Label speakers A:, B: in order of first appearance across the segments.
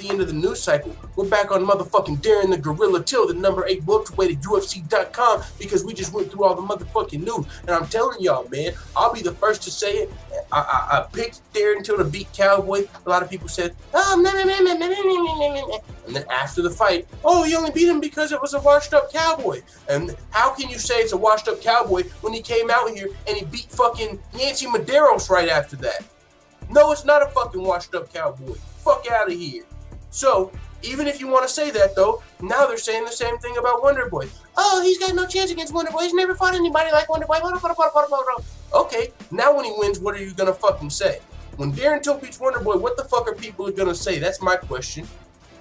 A: the end of the news cycle. We're back on motherfucking Darren the Gorilla Till, the #8 welterweight at UFC.com, because we just went through all the motherfucking news. And I'm telling y'all, man, I'll be the first to say it. I picked Darren Till to beat Cowboy. A lot of people said, oh, and then after the fight, oh, you only beat him because it was a washed-up Cowboy. And how can you say it's a washed-up Cowboy when he came out here and he beat fucking Yancy Medeiros right after that? No, it's not a fucking washed-up Cowboy. Fuck out of here. So, even if you want to say that, though, now they're saying the same thing about Wonderboy. Oh, he's got no chance against Wonderboy. He's never fought anybody like Wonderboy. Okay, now when he wins, what are you going to fucking say? When Darren Till beats Wonderboy, what the fuck are people going to say? That's my question.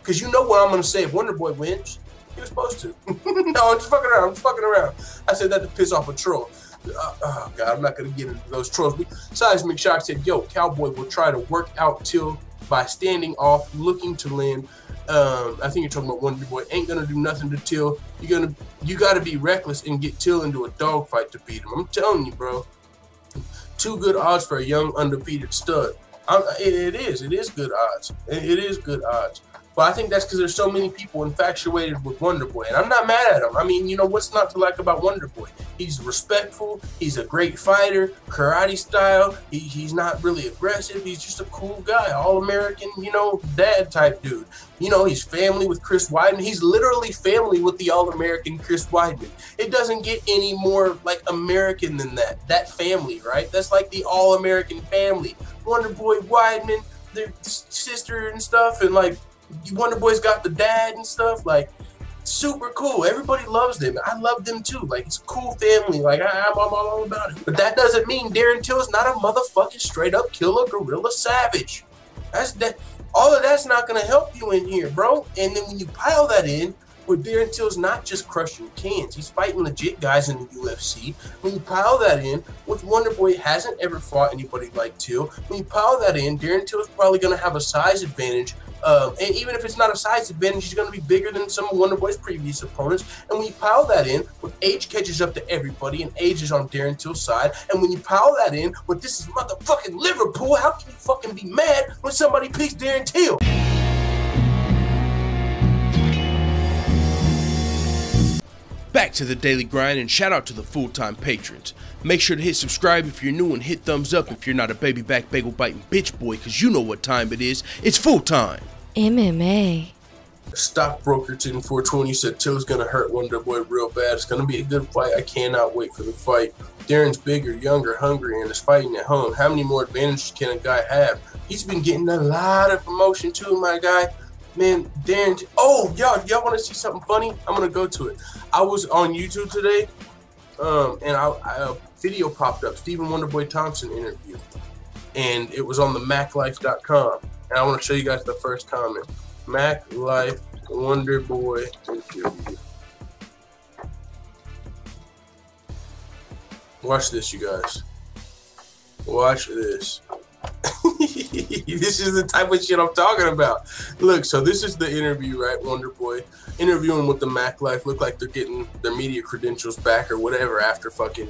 A: Because you know what I'm going to say if Wonderboy wins. He was supposed to. No, I'm just fucking around. I said that to piss off a troll. Oh, God, I'm not going to get into those trolls. Besides, McShock said, yo, Cowboy will try to work out Till by standing off, looking to land. I think you're talking about Wonderboy. Ain't going to do nothing to Till. You got to be reckless and get Till into a dogfight to beat him. I'm telling you, bro. Too good odds for a young, undefeated stud. It is good odds. It is good odds. But I think that's because there's so many people infatuated with Wonderboy. And I'm not mad at him. I mean, you know, what's not to like about Wonderboy? He's respectful. He's a great fighter, karate style. He's not really aggressive. He's just a cool guy, all-American, you know, dad type dude. You know, he's family with Chris Weidman. He's literally family with the all-American Chris Weidman. It doesn't get any more, like, American than that. That family, right? That's like the all-American family. Wonderboy, Weidman, their sister and stuff, and, like, Wonderboy's got the dad and stuff, like, super cool. Everybody loves them. I love them too. Like, it's a cool family. Like, I'm all about it. But that doesn't mean Darren Till is not a motherfucking straight up killer gorilla savage. All of that's not gonna help you in here, bro. And then when you pile that in, where Darren Till's not just crushing cans, he's fighting legit guys in the UFC. When you pile that in, with Wonderboy hasn't ever fought anybody like Till. When you pile that in, Darren Till is probably gonna have a size advantage. And even if it's not a size advantage, he's going to be bigger than some of Wonderboy's previous opponents. And when you pile that in, with age catches up to everybody, and age is on Darren Till's side, and when you pile that in, with this is motherfucking Liverpool, how can you fucking be mad when somebody picks Darren Till?
B: Back to the daily grind, and shout out to the full-time patrons. Make sure to hit subscribe if you're new, and hit thumbs up if you're not a baby back bagel biting bitch boy, because you know what time it is. It's full time.
C: MMA.
A: Stockbroker 420 said Till's gonna hurt Wonderboy real bad. It's gonna be a good fight. I cannot wait for the fight. Darren's bigger, younger, hungry, and is fighting at home. How many more advantages can a guy have? He's been getting a lot of promotion too, my guy. Man, Darren, oh, y'all want to see something funny? I'm going to go to it. I was on YouTube today, and a video popped up, Stephen Wonderboy Thompson interview, and it was on the MacLife.com, and I want to show you guys the first comment. MacLife Wonderboy interview. Watch this, you guys. Watch this. This is the type of shit I'm talking about. Look, so this is the interview, right? Wonderboy interviewing with the Mac Life. Look like they're getting their media credentials back or whatever after fucking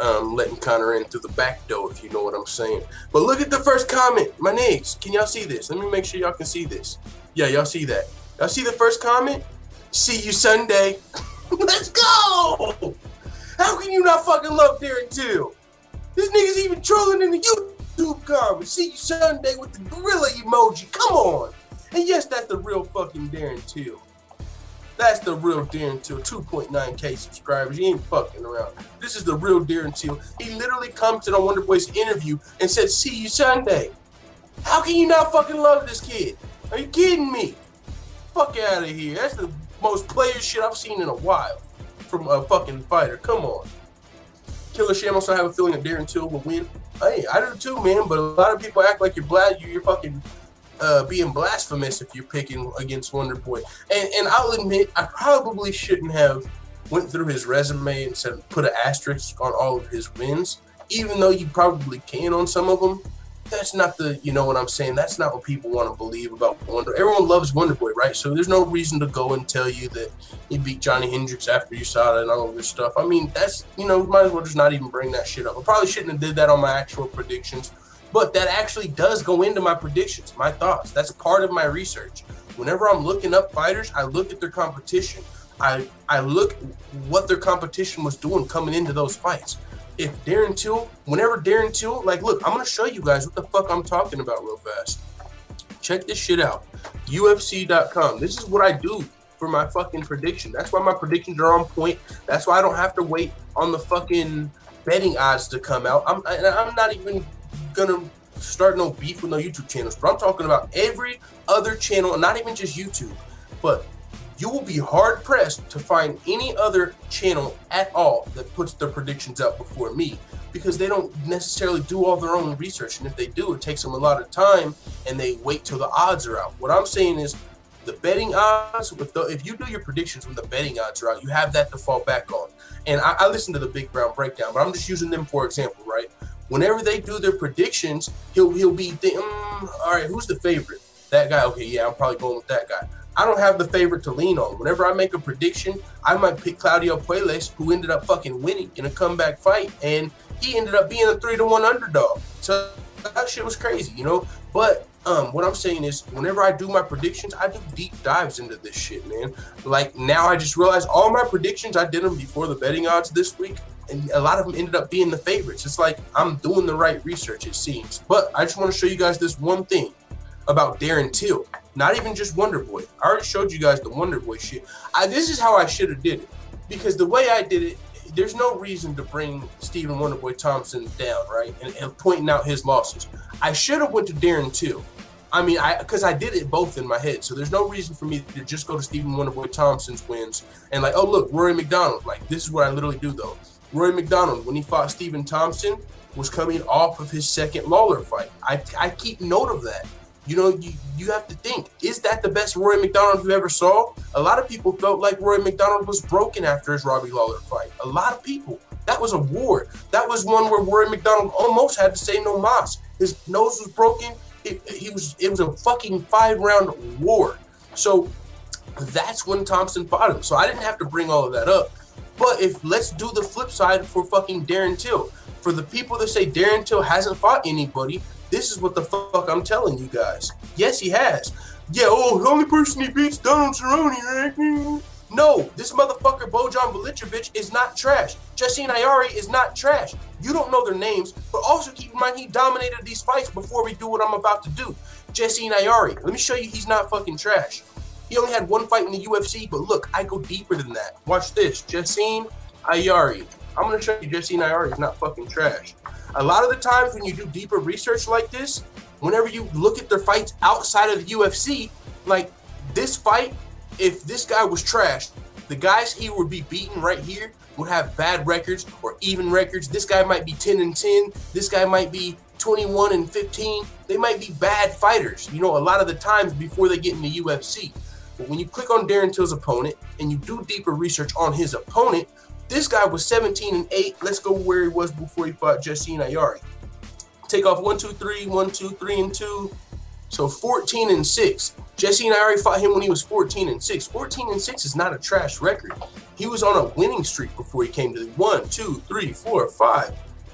A: letting Connor in through the back door, if you know what I'm saying. But look at the first comment. My niggas, can y'all see this? Let me make sure y'all can see this. Yeah, y'all see that. Y'all see the first comment? See you Sunday. Let's go! How can you not fucking love Darren Till? This nigga's even trolling in the YouTube comments. See you Sunday with the gorilla emoji. Come on. And yes, that's the real fucking Darren Till. That's the real Darren Till. 2.9K subscribers. He ain't fucking around. This is the real Darren Till. He literally commented on Wonderboy's interview and said, see you Sunday. How can you not fucking love this kid? Are you kidding me? Fuck out of here. That's the most player shit I've seen in a while from a fucking fighter. Come on. Killer Sham also have a feeling that Darren Till will win. Hey, I do too, man, but a lot of people act like you're fucking being blasphemous if you're picking against Wonderboy. And I'll admit, I probably shouldn't have went through his resume and said put an asterisk on all of his wins, even though you probably can on some of them. That's not the, you know what I'm saying? That's not what people want to believe about Wonder. Everyone loves Wonderboy, right? So there's no reason to go and tell you that he beat Johnny Hendricks after you saw it and all of this stuff. I mean, that's, you know, might as well just not even bring that shit up. I probably shouldn't have did that on my actual predictions, but that actually does go into my predictions, my thoughts. That's part of my research. Whenever I'm looking up fighters, I look at their competition. I look what their competition was doing coming into those fights. If Darren Till, whenever Darren Till, like, look, I'm going to show you guys what the fuck I'm talking about real fast. Check this shit out. UFC.com. This is what I do for my fucking prediction. That's why my predictions are on point. That's why I don't have to wait on the fucking betting odds to come out. I'm not even going to start no beef with no YouTube channels, but I'm talking about every other channel, not even just YouTube, but you will be hard-pressed to find any other channel at all that puts their predictions out before me, because they don't necessarily do all their own research, and if they do, it takes them a lot of time, and they wait till the odds are out. What I'm saying is, the betting odds, if you do your predictions when the betting odds are out, you have that to fall back on. And I listen to the Big Brown Breakdown, but I'm just using them for example, right? Whenever they do their predictions, he'll be thinking, all right, who's the favorite? That guy, okay, yeah, I'm probably going with that guy. I don't have the favorite to lean on. Whenever I make a prediction, I might pick Claudio Puelles, who ended up fucking winning in a comeback fight, and he ended up being a 3-1 underdog. So that shit was crazy, you know? But what I'm saying is, whenever I do my predictions, I do deep dives into this shit, man. Like, now I just realized all my predictions, I did them before the betting odds this week, and a lot of them ended up being the favorites. It's like I'm doing the right research, it seems. But I just want to show you guys this one thing about Darren Till. Not even just Wonderboy. I already showed you guys the Wonderboy shit. This is how I should have did it. Because the way I did it, there's no reason to bring Stephen Wonderboy Thompson down, right? And pointing out his losses. I should have went to Darren Till. I mean, because I did it both in my head. So there's no reason for me to just go to Stephen Wonderboy Thompson's wins and like, oh, look, Rory McDonald. Like, this is what I literally do, though. Rory McDonald, when he fought Stephen Thompson, was coming off of his second Lawler fight. I keep note of that. You know, you have to think, is that the best Rory McDonald you ever saw? A lot of people felt like Rory McDonald was broken after his Robbie Lawler fight. A lot of people. That was a war. That was one where Rory McDonald almost had to say no mas. His nose was broken. It was a fucking 5-round war. So that's when Thompson fought him. So I didn't have to bring all of that up. But let's do the flip side for fucking Darren Till. For the people that say Darren Till hasn't fought anybody, this is what the fuck I'm telling you guys. Yes, he has. Yeah, oh, the only person he beats Donald Cerrone, right? No, this motherfucker Bojan Vilicevic is not trash. Yassine Ayari is not trash. You don't know their names, but also keep in mind he dominated these fights before we do what I'm about to do. Yassine Ayari, let me show you he's not fucking trash. He only had one fight in the UFC, but look, I go deeper than that. Watch this, Yassine Ayari. I'm gonna show you Yassine Ayari is not fucking trash. A lot of the times when you do deeper research like this, whenever you look at their fights outside of the UFC, like this fight, if this guy was trash, the guys he would be beating right here would have bad records or even records. This guy might be 10-10. This guy might be 21-15. They might be bad fighters, you know, a lot of the times before they get in the UFC. But when you click on Darren Till's opponent and you do deeper research on his opponent, this guy was 17-8. Let's go where he was before he fought Yassine Ayari. Take off 1-2-3, 1-2-3 2. So 14-6. Yassine Ayari fought him when he was 14-6. 14-6 is not a trash record. He was on a winning streak before he came to the 1, 2, 3, 4, 5.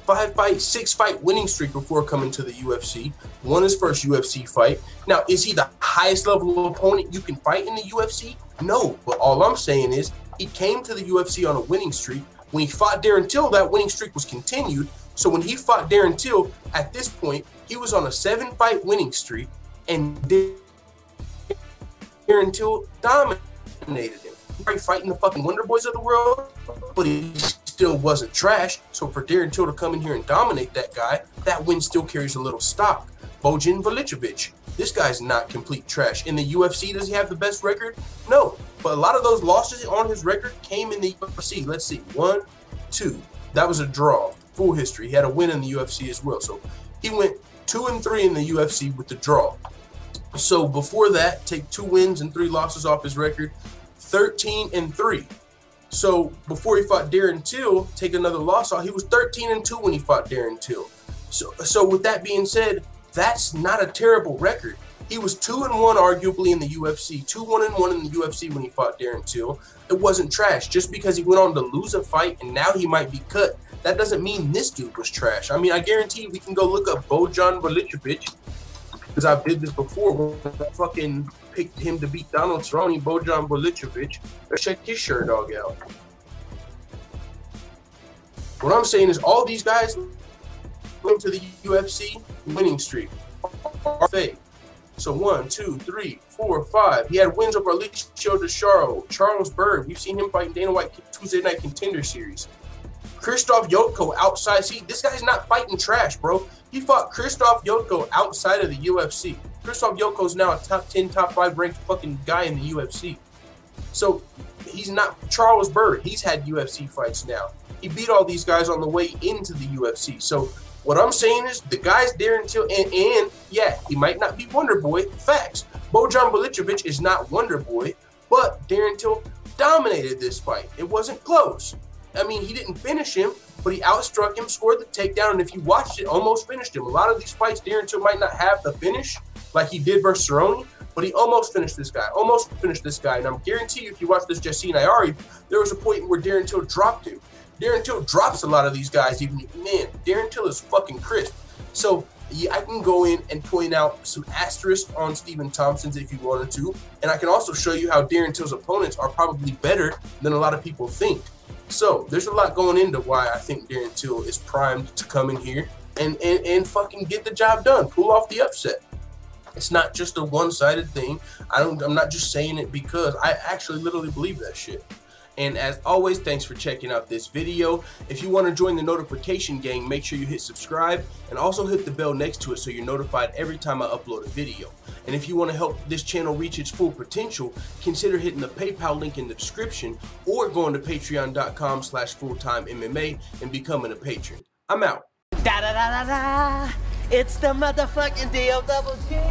A: 6-fight winning streak before coming to the UFC. Won his first UFC fight. Now, is he the highest level opponent you can fight in the UFC? No, but all I'm saying is he came to the UFC on a winning streak. When he fought Darren Till, that winning streak was continued. So when he fought Darren Till, at this point, he was on a 7-fight winning streak, and Darren Till dominated him. He fighting the fucking Wonderboys of the world, but he still wasn't trash. So for Darren Till to come in here and dominate that guy, that win still carries a little stock. Bojan Vilicevic, this guy's not complete trash. In the UFC, does he have the best record? No, but a lot of those losses on his record came in the UFC. Let's see, 1, 2. That was a draw. Full history. He had a win in the UFC as well. So he went 2-3 in the UFC with the draw. So before that, take 2 wins and 3 losses off his record, 13-3. So before he fought Darren Till, take another loss off. He was 13-2 when he fought Darren Till. So with that being said, that's not a terrible record. He was 2-1 arguably in the UFC, 2-1-1 in the UFC when he fought Darren Till. It wasn't trash. Just because he went on to lose a fight and now he might be cut, that doesn't mean this dude was trash. I mean, I guarantee we can go look up Bojan Vilicevic, because I've did this before. We'll fucking picked him to beat Donald Cerrone, Bojan Bolicevic. Let's check his shirt dog out. What I'm saying is all these guys went to the UFC winning streak are fake. So 1, 2, 3, 4, 5. He had wins over Alicio DeSharo, Charles Bird. We've seen him fighting Dana White Tuesday Night Contender Series. Krzysztof Jotko outside. See, this guy's not fighting trash, bro. He fought Krzysztof Jotko outside of the UFC. Krzysztof Jotko's now a top 10, top 5 ranked fucking guy in the UFC. So he's not Charles Bird. He's had UFC fights now. He beat all these guys on the way into the UFC. So what I'm saying is the guys Darren Till, and yeah, he might not be Wonderboy. Facts. Bojan Bolicevic is not Wonderboy, but Darren Till dominated this fight. It wasn't close. I mean, he didn't finish him, but he outstruck him, scored the takedown, and if you watched it, almost finished him. A lot of these fights, Darren Till might not have the finish like he did versus Cerrone, but he almost finished this guy. And I'm guarantee you, if you watch this Yassine Ayari, there was a point where Darren Till dropped him. Darren Till drops a lot of these guys. Even man, Darren Till is fucking crisp. So yeah, I can go in and point out some asterisks on Stephen Thompson's if you wanted to, and I can also show you how Darren Till's opponents are probably better than a lot of people think. So there's a lot going into why I think Darren Till is primed to come in here and fucking get the job done, pull off the upset. It's not just a one-sided thing. I'm not just saying it because I actually literally believe that shit. And as always, thanks for checking out this video. If you want to join the notification gang, make sure you hit subscribe and also hit the bell next to it so you're notified every time I upload a video. And if you want to help this channel reach its full potential, consider hitting the PayPal link in the description or going to patreon.com/fulltimemma and becoming a patron. I'm out.
C: Da da da da da. It's the motherfucking DOWG.